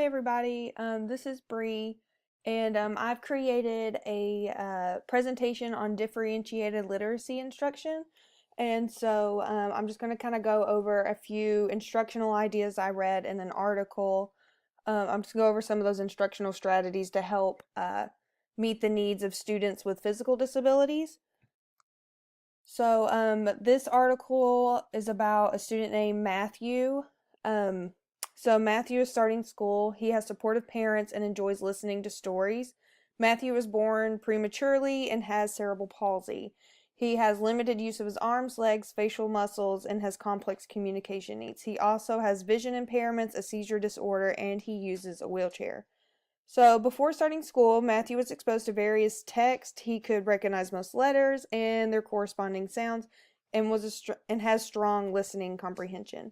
Hey everybody, this is Bree, and I've created a presentation on differentiated literacy instruction. And so I'm just going to kind of go over a few instructional ideas I read in an article. I'm just going to go over some of those instructional strategies to help meet the needs of students with physical disabilities. So this article is about a student named Matthew. Um, so Matthew is starting school. He has supportive parents and enjoys listening to stories. Matthew was born prematurely and has cerebral palsy. He has limited use of his arms, legs, facial muscles, and has complex communication needs. He also has vision impairments, a seizure disorder, and he uses a wheelchair. So before starting school, Matthew was exposed to various texts. He could recognize most letters and their corresponding sounds, and and has strong listening comprehension.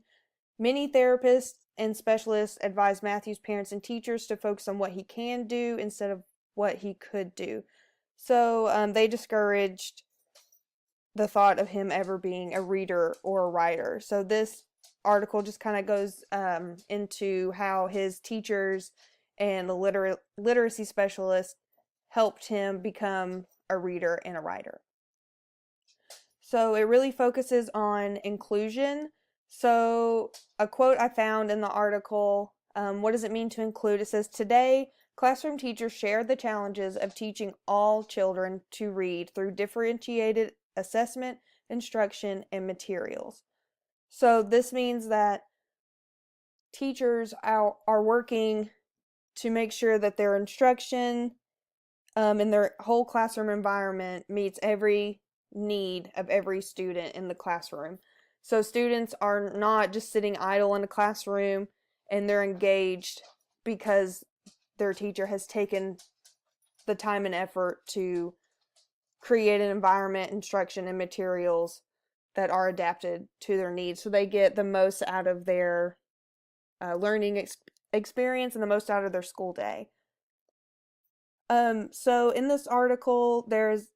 Many therapists and specialists advise Matthew's parents and teachers to focus on what he can do instead of what he could do. So they discouraged the thought of him ever being a reader or a writer. So this article just kind of goes into how his teachers and the literacy specialist helped him become a reader and a writer. So it really focuses on inclusion. So a quote I found in the article, what does it mean to include? It says, today, classroom teachers share the challenges of teaching all children to read through differentiated assessment, instruction, and materials. So this means that teachers are working to make sure that their instruction and their whole classroom environment meets every need of every student in the classroom. So students are not just sitting idle in a classroom and they're engaged because their teacher has taken the time and effort to create an environment, instruction, and materials that are adapted to their needs. So they get the most out of their learning experience and the most out of their school day. So in this article, there's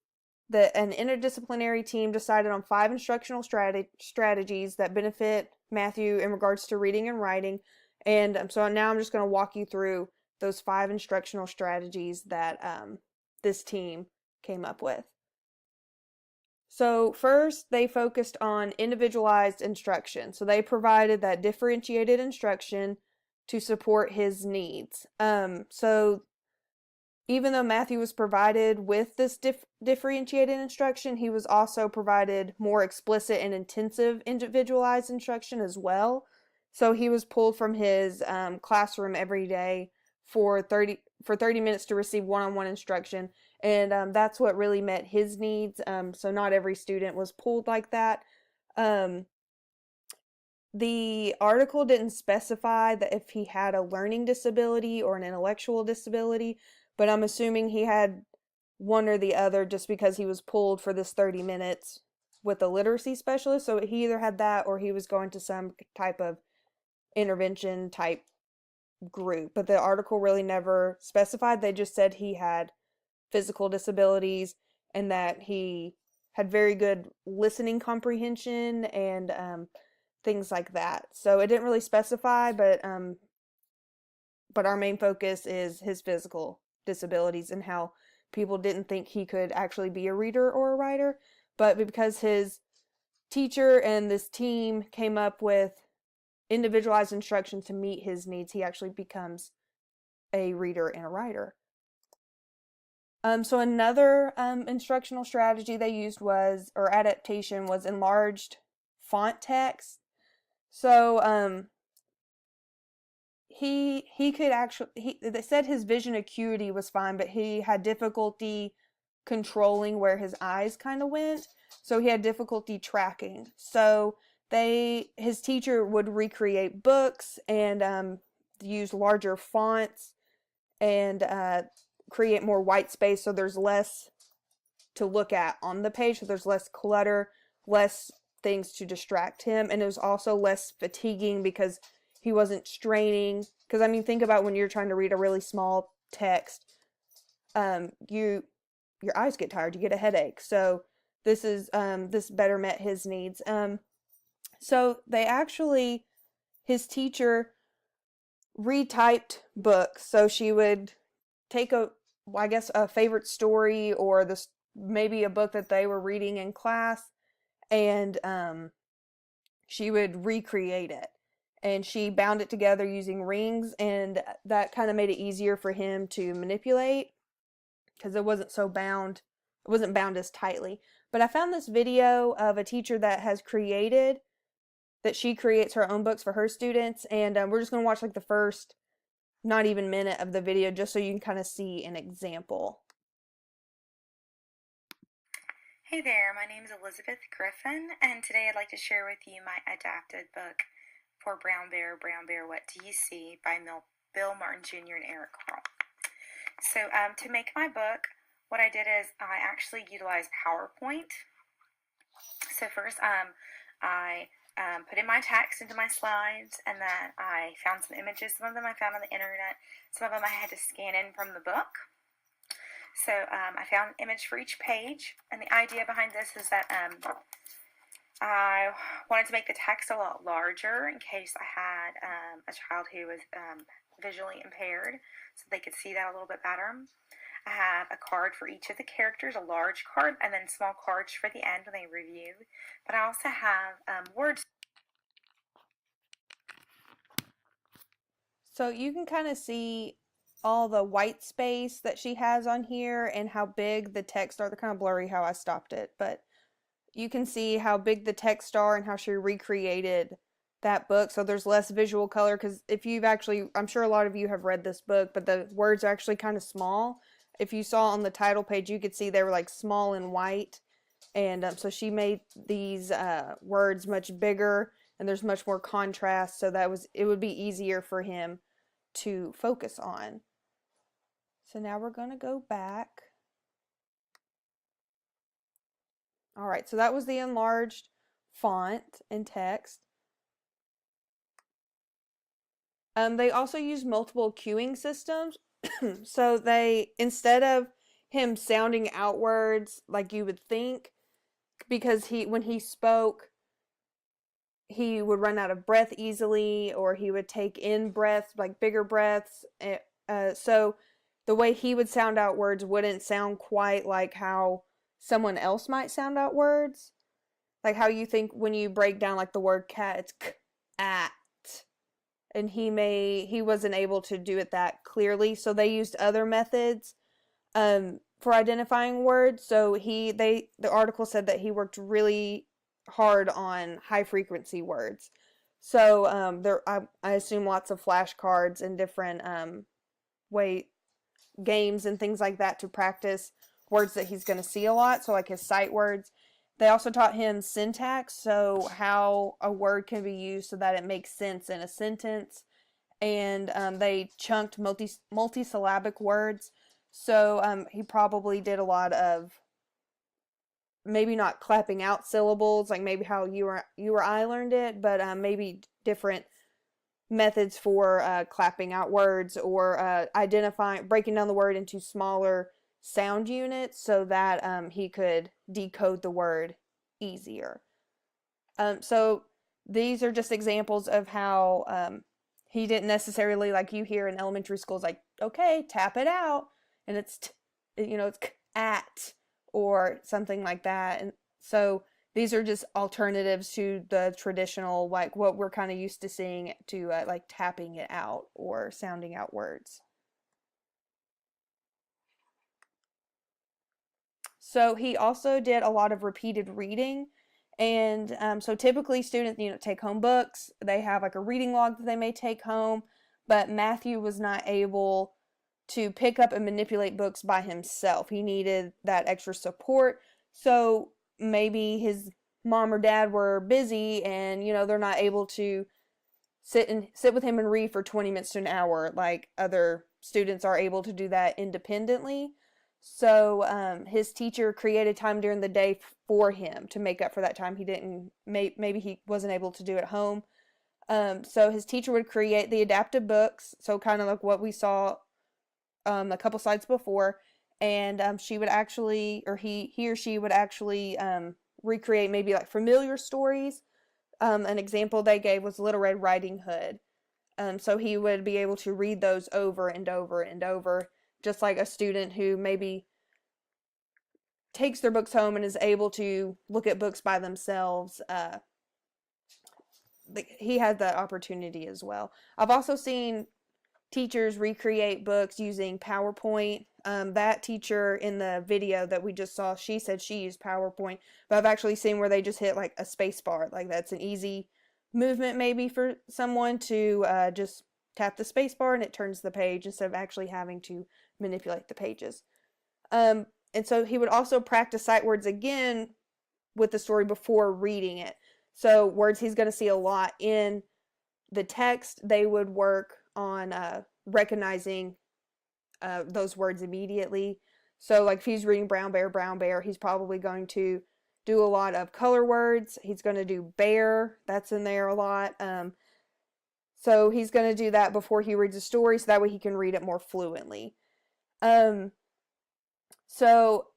an interdisciplinary team decided on 5 instructional strategies that benefit Matthew in regards to reading and writing. And so now I'm just going to walk you through those 5 instructional strategies that this team came up with. So first, they focused on individualized instruction. So they provided that differentiated instruction to support his needs. So even though Matthew was provided with this differentiated instruction, he was also provided more explicit and intensive individualized instruction as well. So he was pulled from his classroom every day for 30 minutes to receive one-on-one instruction, and that's what really met his needs. So not every student was pulled like that. The article didn't specify that if he had a learning disability or an intellectual disability, but I'm assuming he had one or the other just because he was pulled for this 30 minutes with a literacy specialist. So he either had that or he was going to some type of intervention type group. But the article really never specified. They just said he had physical disabilities and that he had very good listening comprehension and things like that. So it didn't really specify, but our main focus is his physical disabilities and how people didn't think he could actually be a reader or a writer. But because his teacher and this team came up with individualized instruction to meet his needs, he actually becomes a reader and a writer. So another instructional strategy they used or adaptation was enlarged font text. So he could actually, they said his vision acuity was fine, but he had difficulty controlling where his eyes kind of went. So he had difficulty tracking. So his teacher would recreate books and use larger fonts and create more white space so there's less to look at on the page, so there's less clutter, less things to distract him, and it was also less fatiguing because he wasn't straining. Because I mean, think about when you're trying to read a really small text, your eyes get tired, you get a headache. So this better met his needs. So his teacher retyped books. So she would take I guess, a favorite story or this maybe a book that they were reading in class, and she would recreate it. And she bound it together using rings, and that kind of made it easier for him to manipulate because it wasn't so bound. It wasn't bound as tightly. But I found this video of a teacher that has created that she creates her own books for her students, and we're just gonna watch like the first not even minute of the video just so you can kind of see an example. Hey there, my name is Elizabeth Griffin, and today I'd like to share with you my adapted book for Brown Bear, What Do You See by Bill Martin Jr. and Eric Carle. So to make my book, what I did is I actually utilized PowerPoint. So first I put in my text into my slides, and then I found some images. Some of them I found on the internet. Some of them I had to scan in from the book. So I found an image for each page, and the idea behind this is that I wanted to make the text a lot larger in case I had a child who was visually impaired, so they could see that a little bit better. I have a card for each of the characters, a large card, and then small cards for the end when they review. But I also have words. So you can kind of see all the white space that she has on here and how big the text are. They're kind of blurry how I stopped it, but you can see how big the text are and how she recreated that book. So there's less visual color because if you've actually, I'm sure a lot of you have read this book, but the words are actually kind of small. If you saw on the title page, you could see they were like small and white. And so she made these words much bigger, and there's much more contrast, so it would be easier for him to focus on. So now we're going to go back. All right, so that was the enlarged font and text. They also use multiple cueing systems. So instead of him sounding out words like you would think, because when he spoke, he would run out of breath easily, or he would take in breaths, like bigger breaths. So the way he would sound out words wouldn't sound quite like how someone else might sound out words. Like how you think when you break down like the word cat, it's k, at. And he wasn't able to do it that clearly. So they used other methods for identifying words. So the article said that he worked really hard on high frequency words. So I assume lots of flashcards and different games and things like that to practice words that he's going to see a lot. So like his sight words. They also taught him syntax, so how a word can be used so that it makes sense in a sentence. And they chunked multisyllabic words. So he probably did a lot of maybe not clapping out syllables, like maybe how you or I learned it, but maybe different methods for clapping out words, or breaking down the word into smaller sound units so that he could decode the word easier. So these are just examples of how he didn't necessarily, like you hear in elementary schools, like, okay, tap it out, and it's it's at or something like that. And so these are just alternatives to the traditional, like what we're kind of used to seeing, to like tapping it out or sounding out words. So he also did a lot of repeated reading. And so typically students, take home books. They have like a reading log that they may take home. But Matthew was not able to pick up and manipulate books by himself. He needed that extra support. So maybe his mom or dad were busy, and they're not able to sit with him and read for 20 minutes to an hour like other students are able to do that independently. So his teacher created time during the day for him to make up for that time he didn't, maybe he wasn't able to do at home. So his teacher would create the adaptive books, so kind of like what we saw a couple slides before, and she would actually, or he or she would actually recreate maybe like familiar stories. An example they gave was Little Red Riding Hood. So he would be able to read those over and over and over, just like a student who maybe takes their books home and is able to look at books by themselves. He had that opportunity as well. I've also seen teachers recreate books using PowerPoint. That teacher in the video that we just saw, she said she used PowerPoint, but I've actually seen where they just hit like a space bar. Like that's an easy movement maybe for someone to just tap the space bar and it turns the page instead of actually having to manipulate the pages. And so he would also practice sight words again with the story before reading it. So words he's going to see a lot in the text, they would work on recognizing those words immediately. So like if he's reading brown bear, he's probably going to do a lot of color words. He's going to do bear, that's in there a lot. So he's going to do that before he reads a story so that way he can read it more fluently. So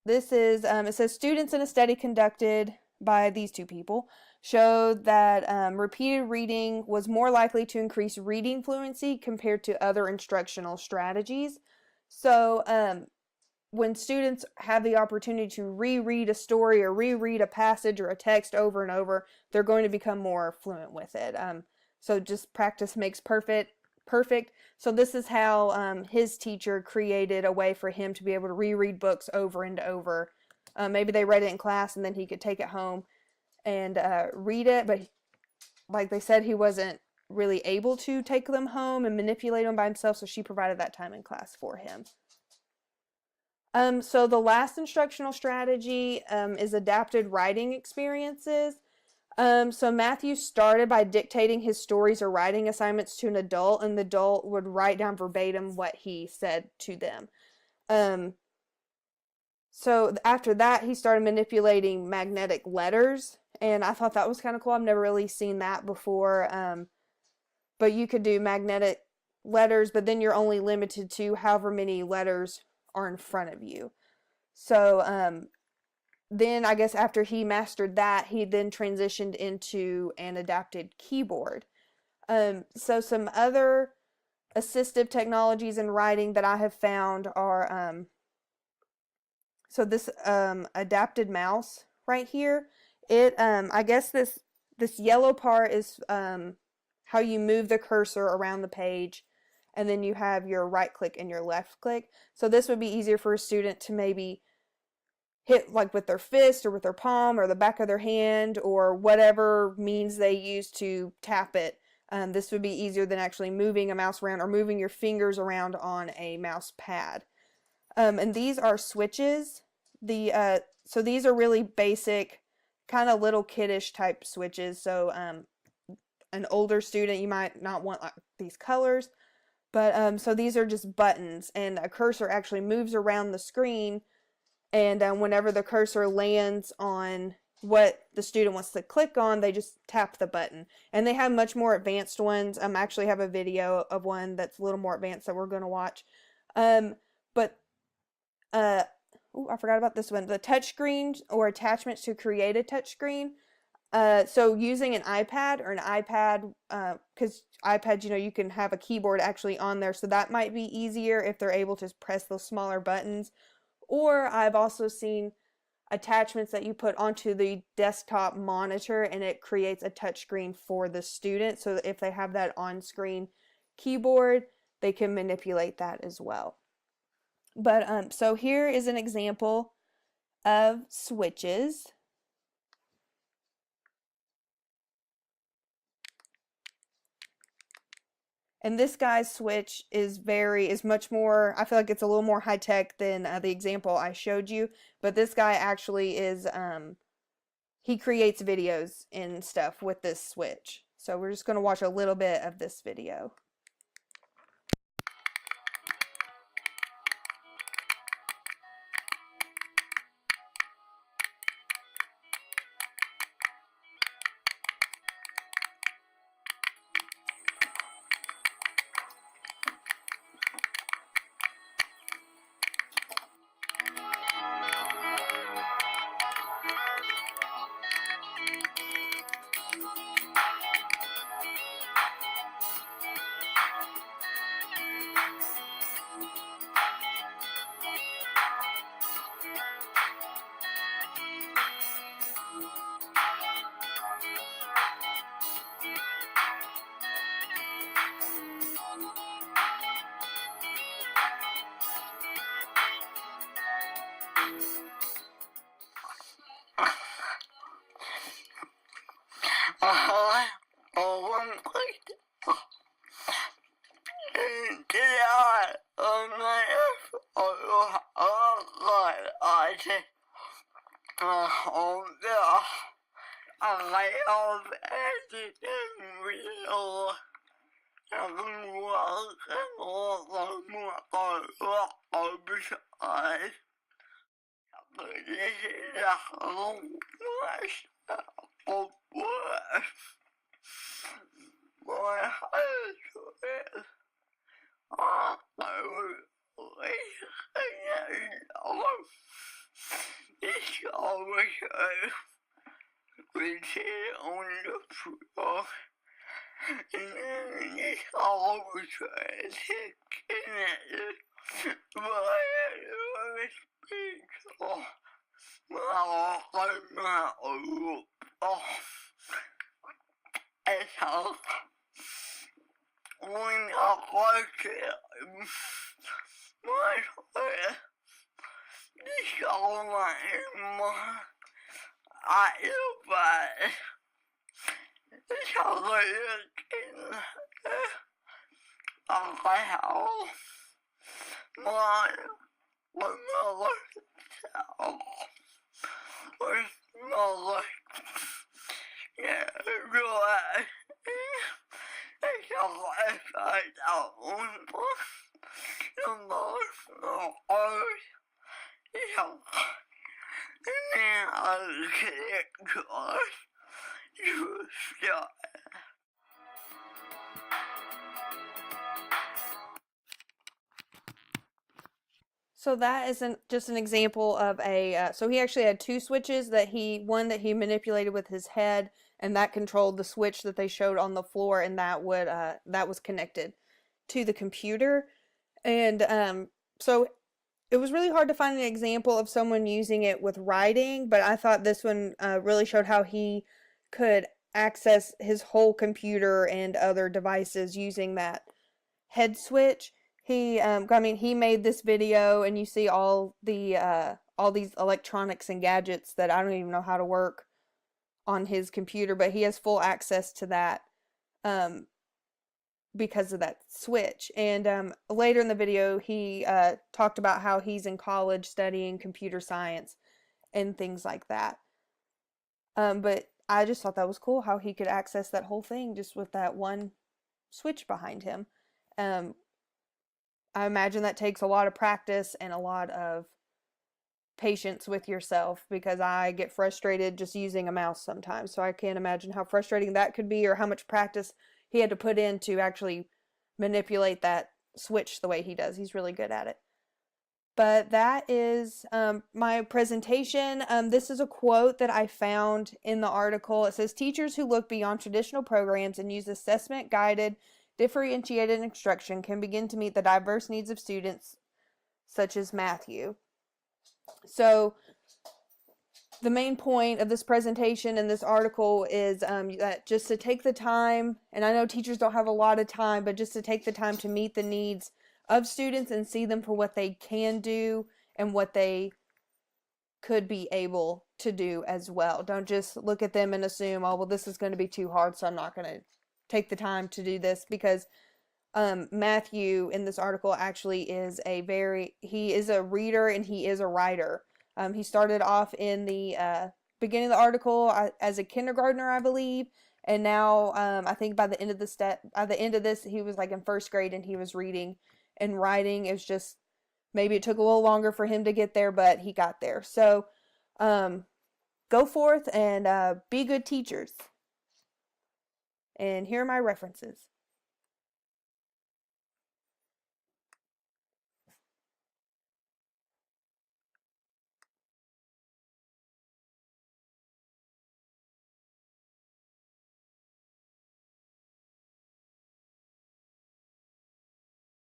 this is, it says students in a study conducted by these two people showed that repeated reading was more likely to increase reading fluency compared to other instructional strategies. So when students have the opportunity to reread a story or reread a passage or a text over and over, they're going to become more fluent with it. So just practice makes perfect. So this is how his teacher created a way for him to be able to reread books over and over. Maybe they read it in class and then he could take it home and read it, but like they said, he wasn't really able to take them home and manipulate them by himself, so she provided that time in class for him. So the last instructional strategy is adapted writing experiences. So Matthew started by dictating his stories or writing assignments to an adult, and the adult would write down verbatim what he said to them. So after that, he started manipulating magnetic letters, and I thought that was kind of cool. I've never really seen that before. But you could do magnetic letters, but then you're only limited to however many letters are in front of you. So then I guess after he mastered that, he then transitioned into an adapted keyboard. So some other assistive technologies in writing that I have found are so this adapted mouse right here. It I guess this yellow part is how you move the cursor around the page, and then you have your right click and your left click. So this would be easier for a student to maybe hit like with their fist or with their palm or the back of their hand or whatever means they use to tap it. This would be easier than actually moving a mouse around or moving your fingers around on a mouse pad. And these are switches. So these are really basic, kind of little kiddish type switches. So an older student, you might not want like these colors, but so these are just buttons, and a cursor actually moves around the screen, and whenever the cursor lands on what the student wants to click on, they just tap the button. And they have much more advanced ones. I actually have a video of one that's a little more advanced that we're going to watch. But I forgot about this one. The touchscreen or attachments to create a touchscreen. So using an iPad or an iPad, because iPads, you can have a keyboard actually on there, so that might be easier if they're able to press those smaller buttons. Or I've also seen attachments that you put onto the desktop monitor and it creates a touchscreen for the student. So if they have that on-screen keyboard, they can manipulate that as well. But so here is an example of switches. And this guy's switch is much more, I feel like it's a little more high tech than the example I showed you. But this guy actually is, he creates videos and stuff with this switch. So we're just going to watch a little bit of this video. Yeah, I have anything real. And walking all my beside. This is a home of work. My husband, I was it's always we sit on the floor and then it's always connected. But I was speechless. It's how when I watch it, my this all my I but it's how how my mother was mother. Yeah, right. It's how I find out the most art. Yeah, and then I get caught. You start. So that isn't just an example of so he actually had two switches one that he manipulated with his head, and that controlled the switch that they showed on the floor, and that was connected to the computer. And so it was really hard to find an example of someone using it with writing, but I thought this one really showed how he could access his whole computer and other devices using that head switch. He made this video, and you see all these electronics and gadgets that I don't even know how to work on his computer, but he has full access to that um, because of that switch. And later in the video, he talked about how he's in college studying computer science and things like that. But I just thought that was cool how he could access that whole thing just with that one switch behind him. Um, I imagine that takes a lot of practice and a lot of patience with yourself, because I get frustrated just using a mouse sometimes. So I can't imagine how frustrating that could be, or how much practice he had to put in to actually manipulate that switch the way he does. He's really good at it. But that is my presentation. This is a quote that I found in the article. It says, teachers who look beyond traditional programs and use assessment guided differentiated instruction can begin to meet the diverse needs of students such as Matthew. So the main point of this presentation and this article is that just to take the time, and I know teachers don't have a lot of time, but just to take the time to meet the needs of students and see them for what they can do and what they could be able to do as well. Don't just look at them and assume, oh, well, this is going to be too hard, so I'm not going to take the time to do this, because Matthew in this article actually he is a reader and he is a writer. He started off in the beginning of the article as a kindergartner, I believe, and now I think by the end of this, he was like in first grade and he was reading and writing. It's just maybe it took a little longer for him to get there, but he got there. So go forth and be good teachers. And here are my references.